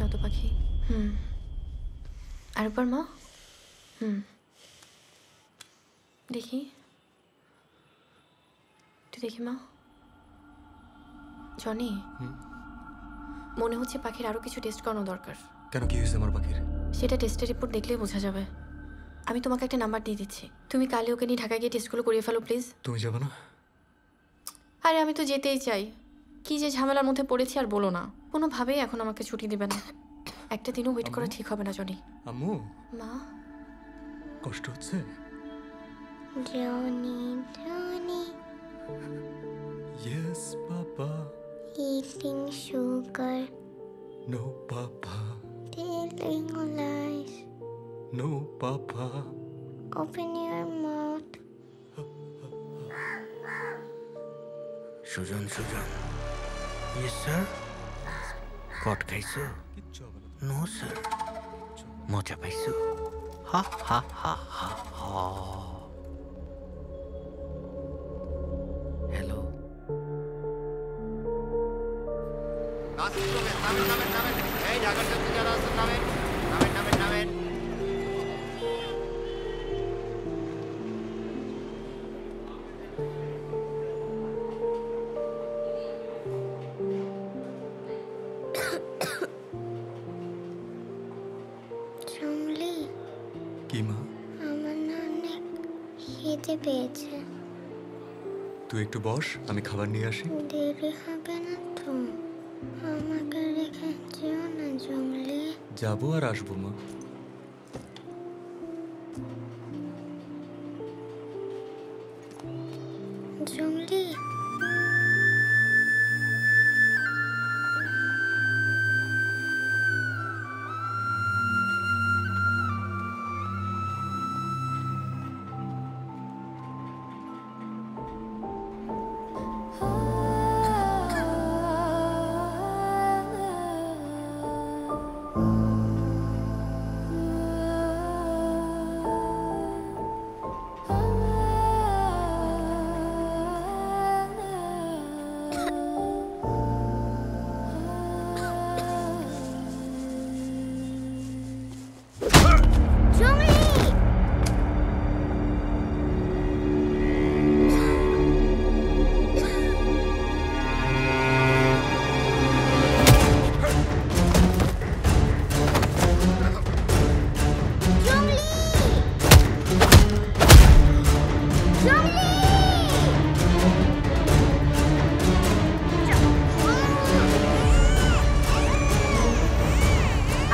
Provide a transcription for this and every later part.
না তো পাখি। আরেকবার মা। দেখি, তুই দেখি মা। জনি, মনে হচ্ছে পাখির আরো কিছু টেস্ট করানো দরকার। কেন, কি হয়েছে আমার পাখির? সেটা টেস্টের রিপোর্ট দেখলেই বোঝা যাবে। আমি তোমাকে একটা নাম্বার দিয়ে দিচ্ছি, তুমি কালে ওকে নিয়ে ঢাকা গিয়ে টেস্টগুলো করিয়ে ফেলো প্লিজ। তুমি যাবে না? আরে আমি তো যেতেই চাই, কি যে ঝামেলার মধ্যে পড়েছি আর বলো না। কোনোভাবেই এখন আমাকে ছুটি দিবে না, একটা দিনও ওয়েট করা ঠিক হবে না জনি। আম্মু, মা কষ্ট হচ্ছে? Johnny Johnny yes papa, eating sugar, no papa, telling lies, no papa, open your mouth. Sujan Sujan, yes sir. কট খাইছো? No sir. মজা পাইছো? হা হা হা হা হা। হ্যালো। এই ঢাকার যাত্রী যারা আছেন নামেন নামেন নামেন নামেন। জংলি, কি মা? আমার না অনেক খিদে পেয়েছে। তুই একটু বস, আমি খাবার নিয়ে আসি। দেরি হবে না তো? আমাকে রেখে যেও না জংলি। যাবো আর আসবো মা। জংলি,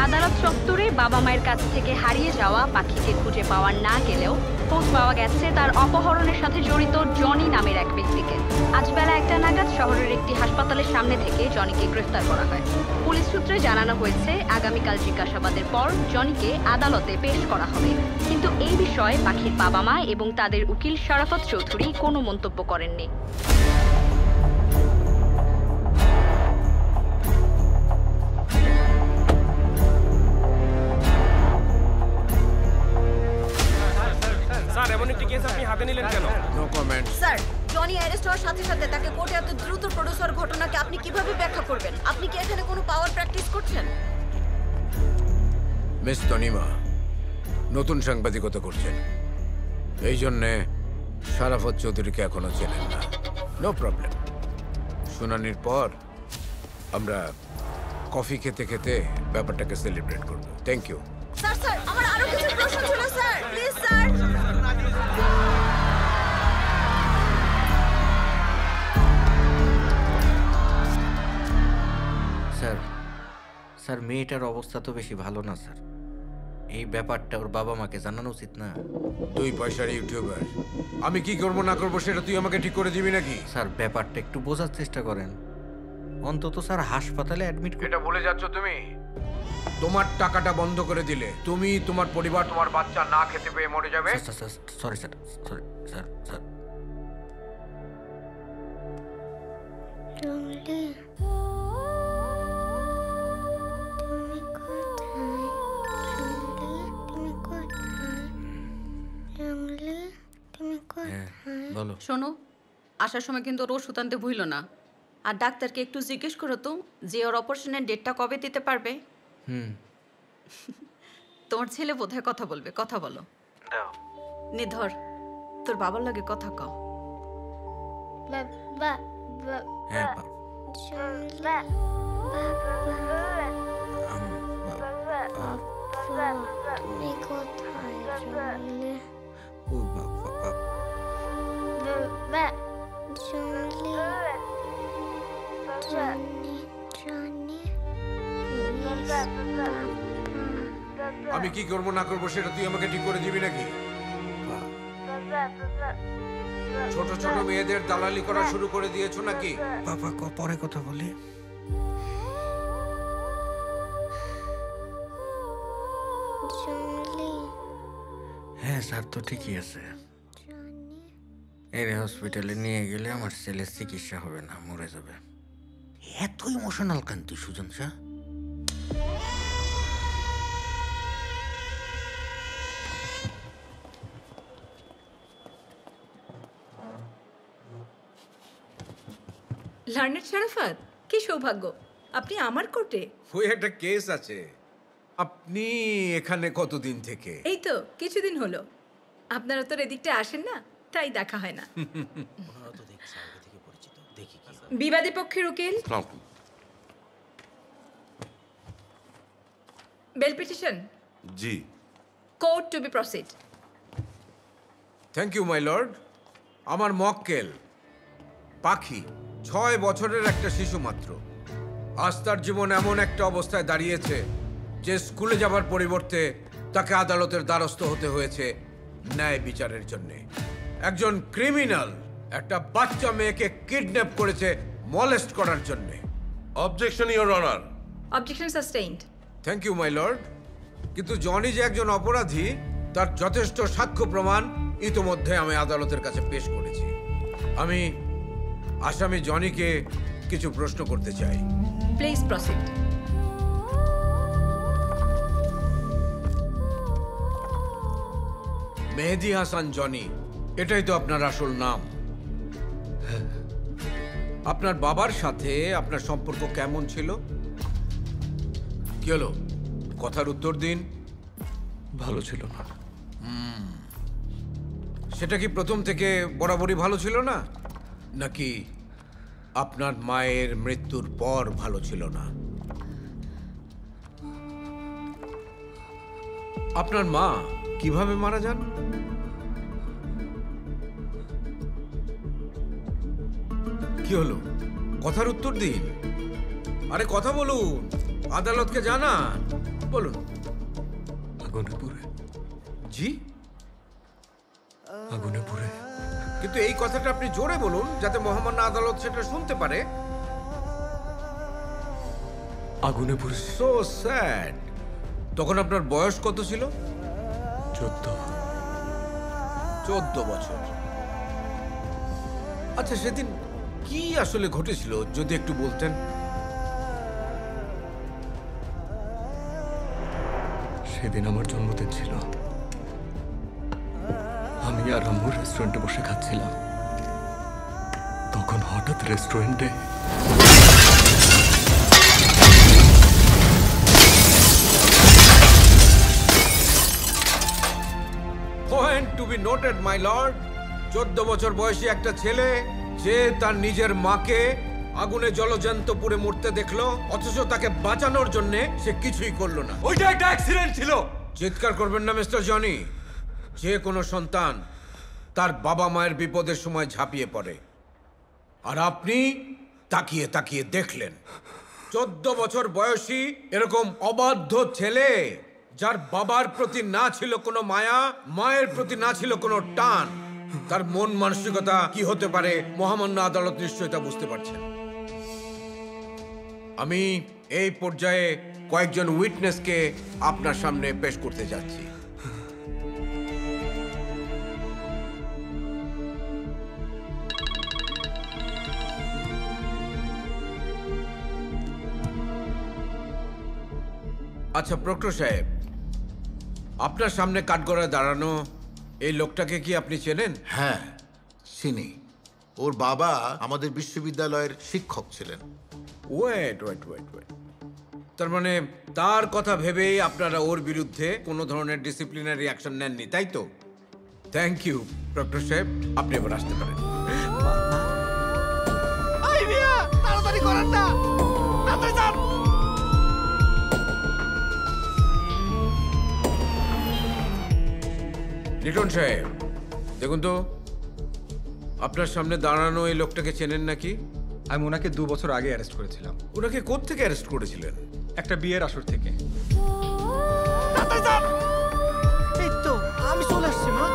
আদালত চত্বরে বাবা মায়ের কাছ থেকে হারিয়ে যাওয়া পাখিকে খুঁজে পাওয়া না গেলেও খোঁজ পাওয়া গেছে তার অপহরণের সাথে জড়িত জনি নামের এক ব্যক্তিকে। আজ বেলা 1টা নাগাদ শহরের একটি হাসপাতালের সামনে থেকে জনিকে গ্রেফতার করা হয়। পুলিশ সূত্রে জানানো হয়েছে আগামীকাল জিজ্ঞাসাবাদের পর জনিকে আদালতে পেশ করা হবে। কিন্তু এই বিষয়ে পাখির বাবা মা এবং তাদের উকিল শরাফত চৌধুরী কোনো মন্তব্য করেননি। স্যার, এমন একটি কেস আপনি হাতে নিলেন কেন? No comment. Sir, Johnny arrest হওয়ার সাথে সাথে তাকে কোর্টে এত দ্রুত প্রডিউস হওয়ার ঘটনাকে আপনি কিভাবে ব্যাখ্যা করবেন? আপনি কি এখানে কোনো পাওয়ার প্র্যাকটিস করছেন? মিস তনিমা নতুন সাংবাদিকতা করছেন, এই জন্যে শরাফত চৌধুরীকে এখনো চেনেন না। No problem. শুনানির পর আমরা কফি খেতে খেতে ব্যাপারটাকে সেলিব্রেট করব। Thank you. স্যার স্যার, আমার আরো কিছু প্রশ্ন ছিল sir, please sir. Sir sir, মেয়েটার অবস্থা তো বেশি ভালো না স্যার। এই ব্যাপারটা ওর বাবা মাকে জানানো উচিত না? তুই পয়সার ইউটিউবার, আমি কি করবো না করবো সেটা তুই আমাকে ঠিক করে দিবি নাকি? স্যার, ব্যাপারটা একটু বোঝার চেষ্টা করেন। অন্তত স্যার হাসপাতালে অ্যাডমিট। এটা বলে যাচ্ছ তুমি? তোমার টাকাটা বন্ধ করে দিলে তুমি, তোমার পরিবার, তোমার বাচ্চা না খেতে পেয়ে মরে যাবে। Sorry sir, sorry sir. Sir জংলি, তুমি কোথায়? জংলি, তুমি কোথায়? জংলি, তুমি কোথায়? বলো। শোনো, আসার সময় কিন্তু ওর ওষুধ আনতে ভুলো না। আর ডাক্তারকে একটু জিজ্ঞেস করো তো যে ওর অপারেশনের ডেটটা কবে দিতে পারবে। তোমার ছেলে বোধহয় কথা বলবে, কথা বলো। নে ধর, তোর বাবার লাগে কথা কও। বাবা হ্যাঁ জমলে তুমি কোথায় জমলে? ও বাবা বাবা জমলে জনি জনি আমি কি করবো না করবো সেটা তুই আমাকে ঠিক করে দিবি নাকি? ছোট ছোট মেয়েদের দালালি করা শুরু করে দিয়েছো নাকি? বাবা পরে কথা বলি। জমলে হ্যাঁ স্যার তো ঠিকই আছে। জনি এর হসপিটালে নিয়ে গেলে আমার ছেলের চিকিৎসা হবে না, মরে যাবে। এত ইমোশনাল কেন তুই সুজন শাহ? লার্নেড শরাফত, কি সৌভাগ্য আপনি আমার কোর্টে। ওই একটা কেস আছে। আপনি এখানে কতদিন থেকে? এই তো কিছুদিন হলো। আপনারা তো এদিকটা আসেন না, তাই দেখা হয় না। বিবাদী পক্ষের উকিল, বেল পিটিশন। জি। Court to be proceed. Thank you my lord. আমার মক্কেল পাখি 6 বছরের একটা শিশু মাত্র। আজ তার জীবন এমন একটা অবস্থায় দাঁড়িয়েছে যে স্কুলে যাবার পরিবর্তে তাকে আদালতের দ্বারস্থ হতে হয়েছে ন্যায় বিচারের জন্য। একজন ক্রিমিনাল একটা বাচ্চা মেয়েকে কিডন্যাপ করেছে মলেস্ট করার জন্য। Objection your honour. Objection sustained. Thank you my lord. কিন্তু জনি যে একজন অপরাধী তার যথেষ্ট সাক্ষ্য প্রমাণ ইতোমধ্যে আমি আদালতের কাছে পেশ করেছি। আমি আসামি জনিকে কিছু প্রশ্ন করতে চাই। Please proceed. Mehedi Hasan Johnny, এটাই তো আপনার আসল নাম? আপনার বাবার সাথে আপনার সম্পর্ক কেমন ছিল? কি হলো, কথার উত্তর দিন। ভালো ছিল না। সেটা কি প্রথম থেকে বরাবরই ভালো ছিল না, নাকি আপনার মায়ের মৃত্যুর পর ভালো ছিল না? আপনার মা কিভাবে মারা যান? কি হলো, কথার উত্তর দিন। আরে কথা বলুন, আদালতকে জানান, বলুন। আগুনে পুড়ে। জি? আগুনে পুড়ে। কিন্তু এই কথাটা আপনি জোরে বলুন যাতে মহামান্য আদালত সেটা শুনতে পারে। আগুনে পুড়ে। So sad. তখন আপনার বয়স কত ছিল? 14 বছর। আচ্ছা, সেদিন কি আসলে ঘটেছিল যদি একটু বলতেন? সেদিন আমার জন্মদিন ছিল। আমি আর আম্মু রেস্টুরেন্টে বসে খাচ্ছিলাম। তখন হঠাৎ রেস্টুরেন্টে point to be noted my lord. 14 বছর বয়সী একটা ছেলে যে তার নিজের মাকে আগুনে জলজ্যান্ত পুড়ে মরতে দেখলো, অথচ তাকে বাঁচানোর জন্য সে কিছুই করলো না। ওইটা একটা অ্যাক্সিডেন্ট ছিল। চিৎকার করবেন না মিস্টার জনি। যে কোনো সন্তান তার বাবা মায়ের বিপদের সময় ঝাঁপিয়ে পড়ে, আর আপনি তাকিয়ে তাকিয়ে দেখলেন 14 বছর বয়সী এরকম অবাধ্য ছেলে, যার বাবার প্রতি না ছিল কোনো মায়া, মায়ের প্রতি না ছিল কোনো টান, তার মন মানসিকতা কি হতে পারে মহামান্য আদালত নিশ্চয়ই তা বুঝতে পারছেন। আমি এই পর্যায়ে কয়েকজন উইটনেসকে আপনার সামনে পেশ করতে যাচ্ছি। আচ্ছা প্রক্টর সাহেব, আপনার সামনে কাঠগড়ায় দাঁড়ানো এই লোকটাকে কি আপনি চেনেন? হ্যাঁ চিনি। ওর বাবা আমাদের বিশ্ববিদ্যালয়ের শিক্ষক ছিলেন। ওয়েট ওয়েট ওয়েট ওয়েট তার মানে তার কথা ভেবেই আপনারা ওর বিরুদ্ধে কোনো ধরনের ডিসিপ্লিনারি অ্যাকশন নেননি, তাই তো? থ্যাংক ইউ ডক্টর সাহেব, আপনি এবার আসতে পারেন। তাড়াতাড়ি করেন না, তাড়াতাড়ি যান। লিটন সাহেব, দেখুন তো, আপনার সামনে দাঁড়ানো এই লোকটাকে চেনেন নাকি? আমি ওনাকে 2 বছর আগে অ্যারেস্ট করেছিলাম। ওনাকে কোত্থেকে অ্যারেস্ট করেছিলেন? একটা বিয়ের আসর থেকে। তাড়াতাড়ি যান। এই তো আমি চলে আসছি মা।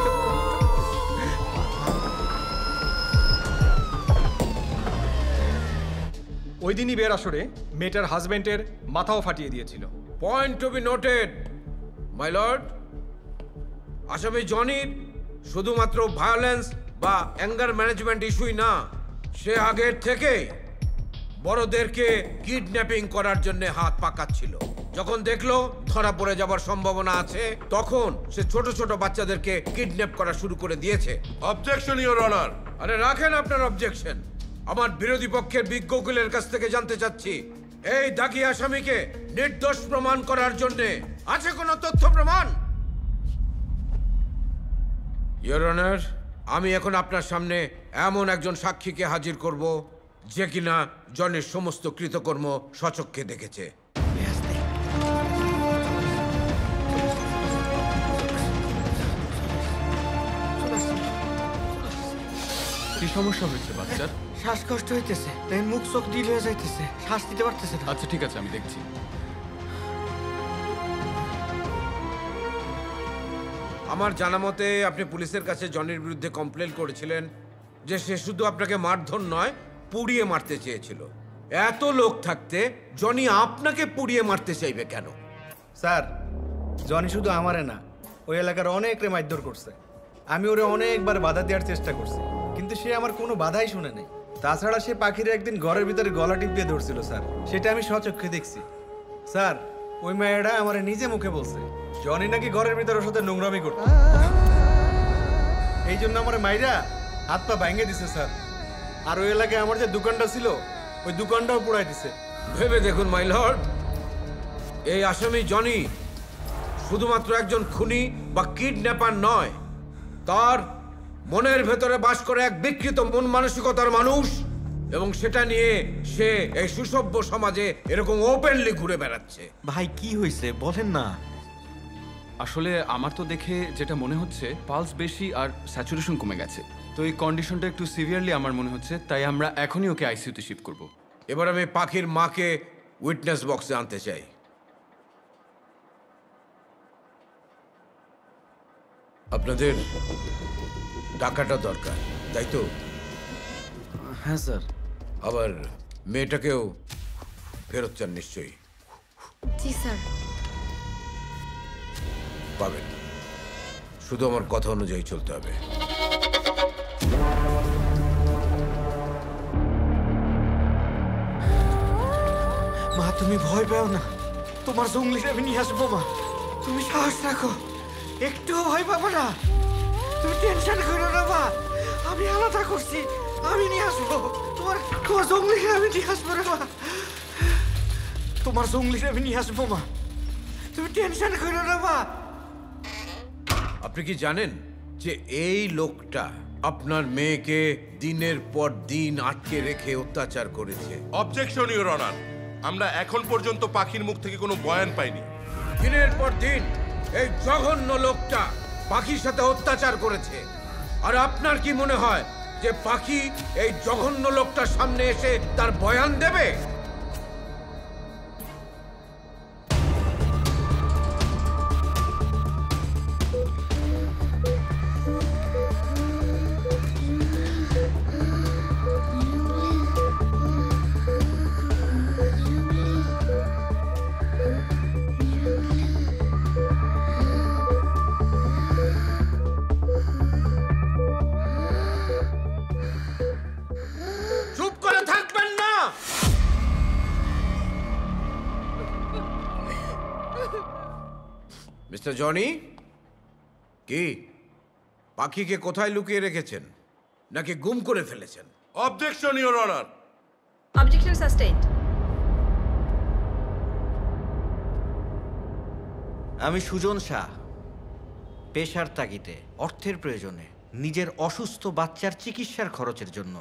ওই দিনই বিয়ের আসরে মেয়েটার হাজবেন্ডের মাথাও ফাটিয়ে দিয়েছিল। Point to be noted my lord. আসামি জনির শুধুমাত্র ভায়োলেন্স বা অ্যাঙ্গার ম্যানেজমেন্ট ইস্যুই না, সে আগের থেকেই বড়দেরকে কিডন্যাপিং করার জন্য হাত পাকাচ্ছিল। যখন দেখলো ধরা পড়ে যাবার সম্ভাবনা আছে, তখন সে ছোট ছোট বাচ্চাদেরকে কিডন্যাপ করা শুরু করে দিয়েছে। Objection your honour. আরে রাখেন আপনার অবজেকশন। আমার বিরোধী পক্ষের বিজ্ঞ উকিলের কাছ থেকে জানতে চাচ্ছি, এই দাগি আসামিকে নির্দোষ প্রমাণ করার জন্য আছে কোনো তথ্য প্রমাণ? ইওর অনার, আমি এখন আপনার সামনে এমন একজন সাক্ষীকে হাজির করব যে কিনা জনের সমস্ত কৃতকর্ম স্বচক্ষে দেখেছে। কি সমস্যা হয়েছে বাচ্চার? শ্বাসকষ্ট হইতেছে, তাই মুখ চোখ ঢিল হয়ে যাইতেছে, শ্বাস দিতে পারতেছে না। আচ্ছা ঠিক আছে, আমি দেখছি। আমার জানা মতে আপনি পুলিশের কাছে জনির বিরুদ্ধে কমপ্লেন করেছিলেন যে সে শুধু আপনাকে মারধর নয়, পুড়িয়ে মারতে চেয়েছিল। এত লোক থাকতে জনি আপনাকে পুড়িয়ে মারতে চাইবে কেন? স্যার, জনি শুধু আমারে না, ওই এলাকার অনেকরে মারধর করছে। আমি ওরে অনেকবার বাধা দেওয়ার চেষ্টা করছি, কিন্তু সে আমার কোনো বাধাই শুনে নাই। তাছাড়া সে পাখির একদিন ঘরের ভিতরে গলা টিপ দিয়ে ধরছিল স্যার, সেটা আমি স্বচক্ষে দেখছি। স্যার, ওই মেয়েটা আমার নিজে মুখে বলছে জনি নাকি ঘরের ভিতরে ওর সাথে নোংরামি করত। এই জন্য আমার মাইরা হাত পা ভাঙে দিছে স্যার। আর ওই এলাকায় আমার যে দোকানটা ছিল, ওই দোকানটাও পুড়াই দিছে। ভেবে দেখুন মাই লর্ড, এই আসামি জনি শুধুমাত্র একজন খুনি বা কিডন্যাপার নয়, তার মনের ভেতরে বাস করে এক বিকৃত মন মানসিকতার মানুষ, এবং সেটা নিয়ে সে এই সুসভ্য সমাজে এরকম ওপেনলি ঘুরে বেড়াচ্ছে। ভাই কি হয়েছে বলেন না। আসলে আমার তো দেখে যেটা মনে হচ্ছে, পালস বেশি আর স্যাচুরেশন কমে গেছে। তো এই কন্ডিশনটা একটু সিভিয়ারলি আমার মনে হচ্ছে, তাই আমরা এখনই ওকে আইসিইউতে শিফট করব। এবার আমি পাখির মাকে উইটনেস বক্সে আনতে চাই। আপনাদের টাকাটা দরকার, তাই তো? হ্যাঁ স্যার। আবার মেয়েটাকেও ফেরত চান নিশ্চয়ই? জি স্যার। পাবেন, শুধু আমার কথা অনুযায়ী চলতে হবে। মা, তুমি ভয় পেও না, তোমার জঙ্গলিটা আমি নিয়ে আসবো। মা, তুমি সাহস রাখো, একটুও ভয় পাবো না। তুমি টেনশন করো না মা, আমি আলাদা করছি, আমি নিয়ে আসবো। তোমার জঙ্গলিটা আমি নিয়ে আসবো রে মা, তোমার জঙ্গলিটা আমি নিয়ে আসবো মা, তুমি টেনশন করো না মা। আপনি কি জানেন যে এই লোকটা আপনার মেয়েকে দিনের পর দিন আটকে রেখে অত্যাচার করেছে? Objection your honour. আমরা এখন পর্যন্ত পাখির মুখ থেকে কোনো বয়ান পাইনি। দিনের পর দিন এই জঘন্য লোকটা পাখির সাথে অত্যাচার করেছে। আর আপনার কি মনে হয় যে পাখি এই জঘন্য লোকটার সামনে এসে তার বয়ান দেবে? চুপ করে থাকবেন না। মিস্টার জনি, কি পাখিকে কোথায় লুকিয়ে রেখেছেন, নাকি গুম করে ফেলেছেন? Objection your honour. Objection sustained. আমি সুজন শাহ। পেশার তাগিদে অর্থের প্রয়োজনে নিজের অসুস্থ বাচ্চার চিকিৎসার খরচের জন্য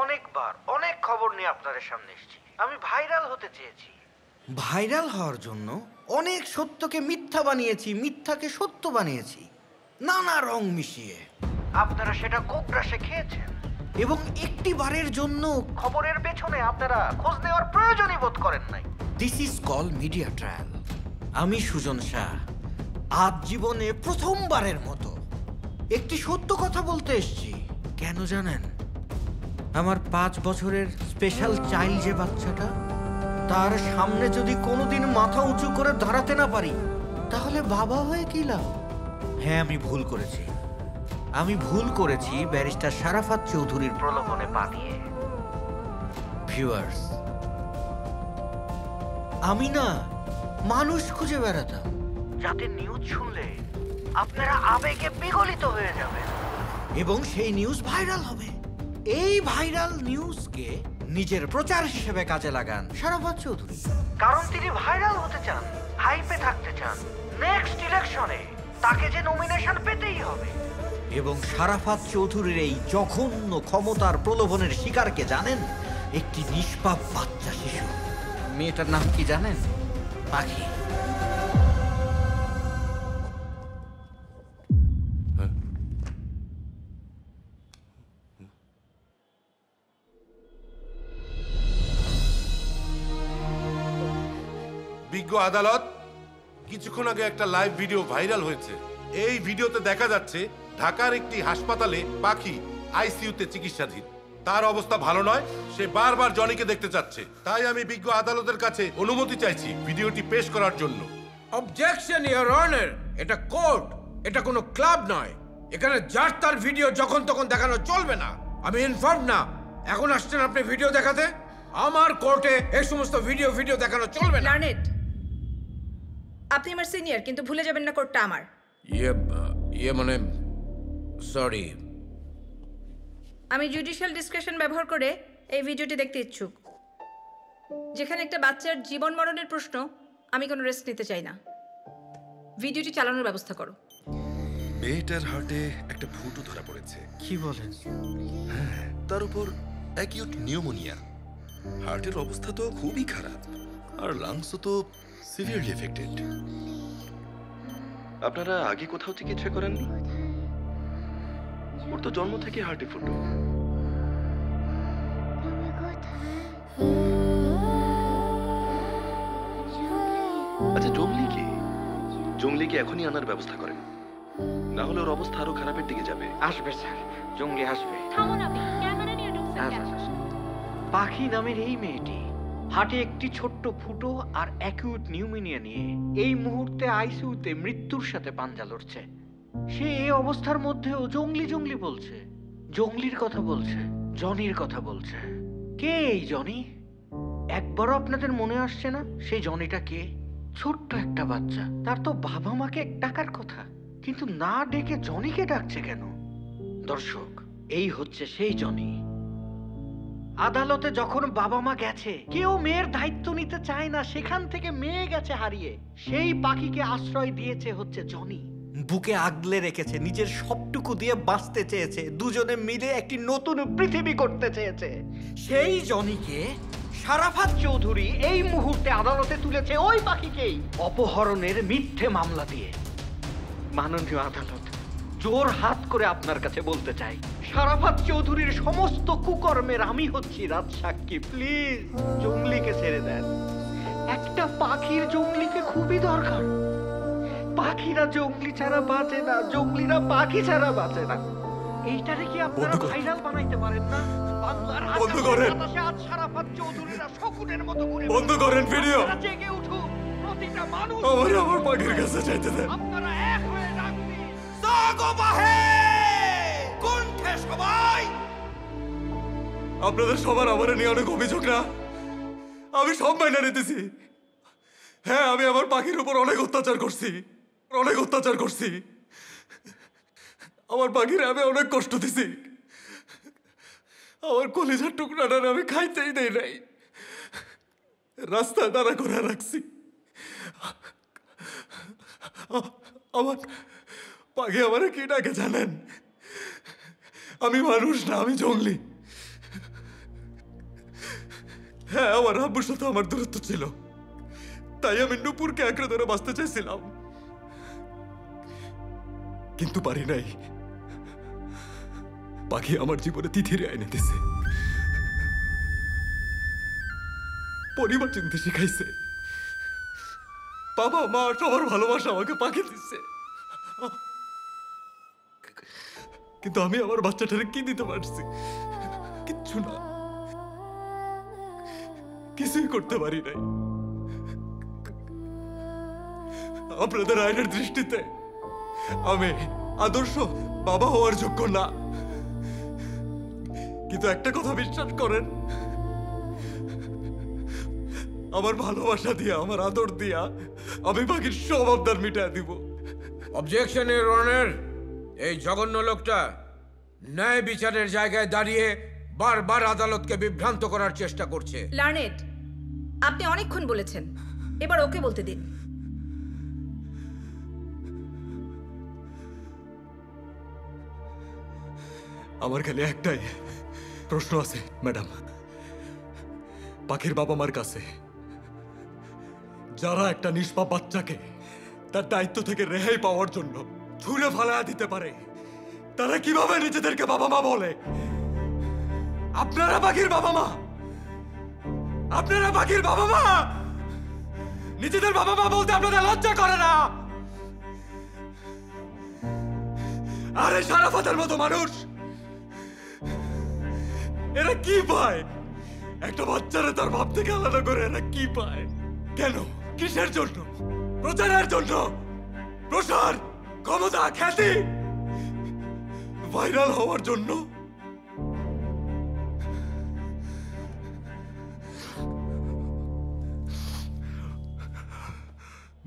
অনেকবার অনেক খবর নিয়ে আপনাদের সামনে এসেছি। আমি ভাইরাল হতে চেয়েছি। ভাইরাল হওয়ার জন্য অনেক সত্যকে মিথ্যা বানিয়েছি, মিথ্যাকে সত্য বানিয়েছি, নানা রং মিশিয়ে। আপনারা সেটা কোকড়াসে খেয়েছেন এবং একটি বারের জন্য খবরের পেছনে আপনারা খোঁজ নেওয়ার প্রয়োজনই বোধ করেন নাই। This is call media trial. আমি সুজন শাহ আজ জীবনে প্রথমবারের মতো একটি সত্য কথা বলতে এসেছি। কেন জানেন? আমার 5 বছরের স্পেশাল চাইল্ড যে বাচ্চাটা, তার সামনে যদি কোনোদিন মাথা উঁচু করে দাঁড়াতে না পারি তাহলে বাবা হয়ে কি লাভ? হ্যাঁ, আমি ভুল করেছি। আমি ভুল করেছি ব্যারিস্টার শারাফাত চৌধুরীর প্রলোভনে পা দিয়ে। ভিউয়ার্স, আমি না মানুষ খুঁজে বেড়াতাম যাতে নিউজ শুনলে আপনারা আবেগে বিগলিত হয়ে যাবেন এবং সেই নিউজ ভাইরাল হবে। এই ভাইরাল নিউজকে নিজের প্রচার হিসেবে কাজে লাগান শারাফাত চৌধুরী, কারণ তিনি ভাইরাল হতে চান, হাইপে থাকতে চান। নেক্সট ইলেকশনে তাকে যে নমিনেশন পেতেই হবে। এবং শারাফাত চৌধুরীর এই জঘন্য ক্ষমতার প্রলোভনের শিকারকে জানেন? একটি নিষ্পাপ বাচ্চা শিশু। মেয়েটার নাম কি জানেন? পাখি। বিজ্ঞ আদালত, কিছুক্ষণ আগে একটা লাইভ ভিডিও ভাইরাল হয়েছে। এই ভিডিওতে দেখা যাচ্ছে ঢাকার একটি হাসপাতালে পাখি আইসিইউতে চিকিৎসাধীন। তার অবস্থা ভালো নয়, সে বারবার জনিকে দেখতে চাচ্ছে। তাই আমি বিজ্ঞ আদালতের কাছে অনুমতি চাইছি ভিডিওটি পেশ করার জন্য। অবজেকশন ইওর অনার, এটা কোর্ট, এটা কোনো ক্লাব নয়। এখানে যার তার ভিডিও যখন তখন দেখানো চলবে না। আমি ইনফর্ম না, এখন আসছেন আপনি ভিডিও দেখাতে? আমার কোর্টে এই সমস্ত ভিডিও দেখানো চলবে না। আপনি আমার সিনিয়র, কিন্তু ভুলে যাবেন না কোর্টটা আমার। মানে সরি। আমি জুডিশিয়াল ডিসক্রিপশন ব্যবহার করে এই ভিডিওটি দেখতে ইচ্ছুক, যেখানে একটা বাচ্চার জীবন মরণের প্রশ্ন। আমি কোনো রিস্ক নিতে চাই না। ভিডিওটি চালানোর ব্যবস্থা করো। মেয়েটার হার্টে একটা ফুটো ধরা পড়েছে। কি বলেন? হ্যাঁ, তার উপর অ্যাকিউট নিউমোনিয়া। হার্টের অবস্থা তো খুবই খারাপ, আর লাংসও তো সিভিয়ারলি এফেক্টেড। আপনারা আগে কোথাও চিকিৎসা করেননি? ওর তো জন্ম থেকে হার্টে ফুটো। আচ্ছা, জঙ্গলিকে এখনই আনার ব্যবস্থা করেন, না হলে ওর অবস্থা আরো খারাপের দিকে যাবে। আসবে স্যার, জঙ্গলি আসবে। পাখি নামের এই মেয়েটি হার্টে একটি ছোট্ট ফুটো আর অ্যাকিউট নিউমোনিয়া নিয়ে এই মুহূর্তে আইসিইউতে মৃত্যুর সাথে পাঞ্জা লড়ছে। সে এই অবস্থার মধ্যেও জঙ্গলি বলছে, জঙ্গলির কথা বলছে, জনির কথা বলছে। কে এই জনি? একবারও আপনাদের মনে আসছে না সেই জনিটা কে? ছোট্ট একটা বাচ্চা, তার তো বাবা মাকে ডাকার কথা, কিন্তু না ডেকে জনিকে ডাকছে কেন? দর্শক, এই হচ্ছে সেই জনি। আদালতে যখন বাবা মা গেছে, কেউ মেয়ের দায়িত্ব নিতে চায় না, সেখান থেকে মেয়ে গেছে হারিয়ে, সেই পাখিকে আশ্রয় দিয়েছে হচ্ছে জনি। বুকে আগলে রেখেছে, নিজের সবটুকু দিয়ে বাঁচতে চেয়েছে, দুজনে মিলে একটি নতুন পৃথিবী করতে চেয়েছে। সেই জনিকে শারাফাত চৌধুরী এই মুহূর্তে আদালতে তুলেছে ওই পাখিকেই অপহরণের মিথ্যে মামলা দিয়ে। মাননীয় আদালত, জোর হাত করে আপনার কাছে বলতে চাই, শারাফাত চৌধুরীর সমস্ত কুকর্মের আমি হচ্ছি রাজসাক্ষী। প্লিজ জঙ্গলিকে ছেড়ে দেন। একটা পাখির জঙ্গলিকে খুবই দরকার। পাখিরা জঙ্গলি ছাড়া বাঁচে না, জঙ্গলিরা পাখি ছাড়া বাঁচে না। এইটারে কি আপনারা ভাইরাল বানাইতে পারেন না? বাংলার বাতাসে আজ শারাফাত চৌধুরীরা শকুনের মতো ঘুরে। বন্ধ করেন ভিডিও। জেগে উঠুন, প্রতিটা মানুষ আমার পাখির কাছে চাইতে দেন। আপনারা এক হয়ে ডাকবি জাগো বাহে কণ্ঠে সবাই। আপনাদের সবার আমার নিয়ে অনেক অভিযোগ না? আমি সব মাইনা নিতেছি। হ্যাঁ, আমি আমার পাখির উপর অনেক অত্যাচার করছি। আমার পাখির আমি অনেক কষ্ট দিছি। আমার কলিজার টুকরাটা আমি খাইতেই দেই নাই, রাস্তায় দাঁড়া করে রাখছি। আমার পাখি আমার কি ডাকে জানেন? আমি মানুষ না, আমি জঙ্গলি। হ্যাঁ, আমার আব্বুর সাথে আমার দূরত্ব ছিল, তাই আমি নুপুরকে আঁকড়ে ধরে বাঁচতে চাইছিলাম, কিন্তু পারি নাই। পাখি আমার জীবনে তিথিরে এনে দিছে, পরিবার চিনতে শিখাইছে, বাবা মা সবার ভালোবাসা আমাকে পাখি দিচ্ছে। কিন্তু আমি আমার বাচ্চাটারে কি দিতে পারছি? কিচ্ছু না, কিছুই করতে পারি নাই। আপনাদের আইনের দৃষ্টিতে আমি আদর্শ বাবা হওয়ার যোগ্য না, কিন্তু একটা কথা বিশ্বাস করেন, আমার ভালোবাসা দিয়া, আমার আদর দিয়া আমি বাকির সব আবদার মিটায় দিব। অবজেকশন এর অনার, এই জঘন্য লোকটা ন্যায় বিচারের জায়গায় দাঁড়িয়ে বারবার আদালতকে বিভ্রান্ত করার চেষ্টা করছে। লার্নেট, আপনি অনেকক্ষণ বলেছেন, এবার ওকে বলতে দিন। আমার খালি একটাই প্রশ্ন আছে ম্যাডাম, পাখির বাবা মার কাছে, যারা একটা নিষ্পাপ বাচ্চাকে তার দায়িত্ব থেকে রেহাই পাওয়ার জন্য ছুঁড়ে ফালায়া দিতে পারে, তারা কিভাবে নিজেদেরকে বাবা মা বলে? আপনারা পাখির বাবা মা, আপনারা পাখির বাবা মা, নিজেদের বাবা মা বলতে আপনাদের লজ্জা করে না? আরে শারাফতের মতো মানুষ, এরা কি পায়? একটা বাচ্চারা তার বাপ থেকে আলাদা করে এরা কি পায়? কেন? কিসের জন্য? প্রচারের জন্য? প্রসার, ক্ষমতা, খ্যাতি, ভাইরাল হওয়ার জন্য?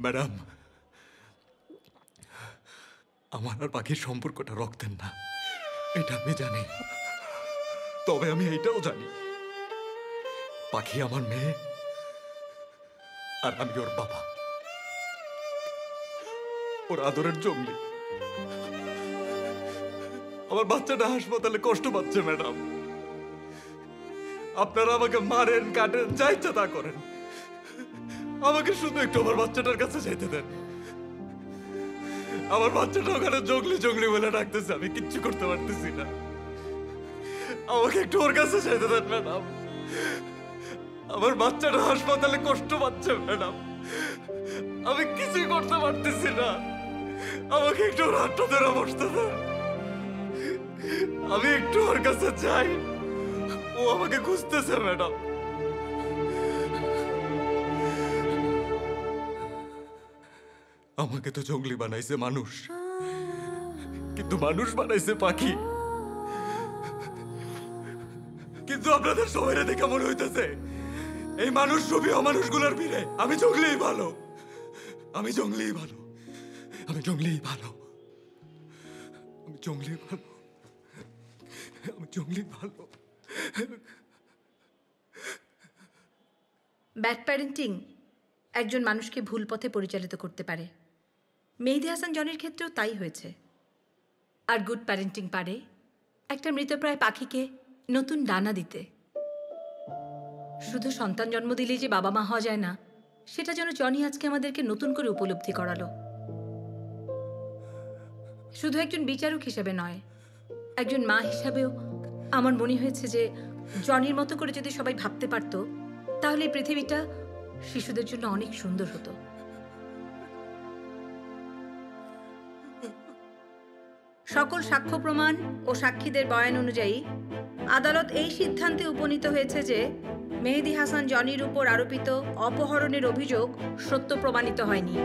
ম্যাডাম, আমার আর পাখির সম্পর্কটা রক্তের না, এটা আমি জানি। তবে আমি এইটাও জানি, পাখি আমার মেয়ে আর আমি ওর বাবা, ওর আদরের জঙ্গলি। আমার বাচ্চাটা হাসপাতালে কষ্ট পাচ্ছে ম্যাডাম, আপনারা আমাকে মারেন, কাটেন, যা ইচ্ছা তা করেন, আমাকে শুধু একটু আমার বাচ্চাটার কাছে যেতে দেন। আমার বাচ্চাটা ওখানে জঙ্গলি জঙ্গলি বলে ডাকতেছে, আমি কিচ্ছু করতে পারতেছি না, আমাকে একটু ওর কাছে যেতে দেন ম্যাডাম। আমার বাচ্চাটা হাসপাতালে কষ্ট পাচ্ছে ম্যাডাম, আমি কিছুই করতে পারতেছি না, আমাকে একটু ওর হাতটা ধরে বসতে দেন, আমি একটু ওর কাছে যাই, ও আমাকে খুঁজতেছে ম্যাডাম। আমাকে তো জঙ্গলি বানাইছে মানুষ, কিন্তু মানুষ বানাইছে পাখি। কিন্তু আপনাদের সবাই দেখে মনে হইতেছে এই মানুষ ছবি অমানুষগুলোর ভিড়ে আমি জঙ্গলিই ভালো, আমি জঙ্গলিই ভালো, আমি জঙ্গলিই ভালো, আমি জঙ্গলি ভালো, আমি জঙ্গলি ভালো। ব্যাড প্যারেন্টিং একজন মানুষকে ভুল পথে পরিচালিত করতে পারে। মেহেদী হাসান জনির ক্ষেত্রেও তাই হয়েছে। আর গুড প্যারেন্টিং পারে একটা মৃতপ্রায় পাখিকে নতুন ডানা দিতে। শুধু সন্তান জন্ম দিলেই যে বাবা মা হওয়া যায় না, সেটা যেন জনি আজকে আমাদেরকে নতুন করে উপলব্ধি করালো। শুধু একজন বিচারক হিসেবে নয়, একজন মা হিসাবেও আমার মনে হয়েছে যে জনির মতো করে যদি সবাই ভাবতে পারতো, তাহলে এই পৃথিবীটা শিশুদের জন্য অনেক সুন্দর হতো। সকল সাক্ষ্য প্রমাণ ও সাক্ষীদের বয়ান অনুযায়ী আদালত এই সিদ্ধান্তে উপনীত হয়েছে যে মেহেদী হাসান জনির উপর আরোপিত অপহরণের অভিযোগ সত্য প্রমাণিত হয়নি।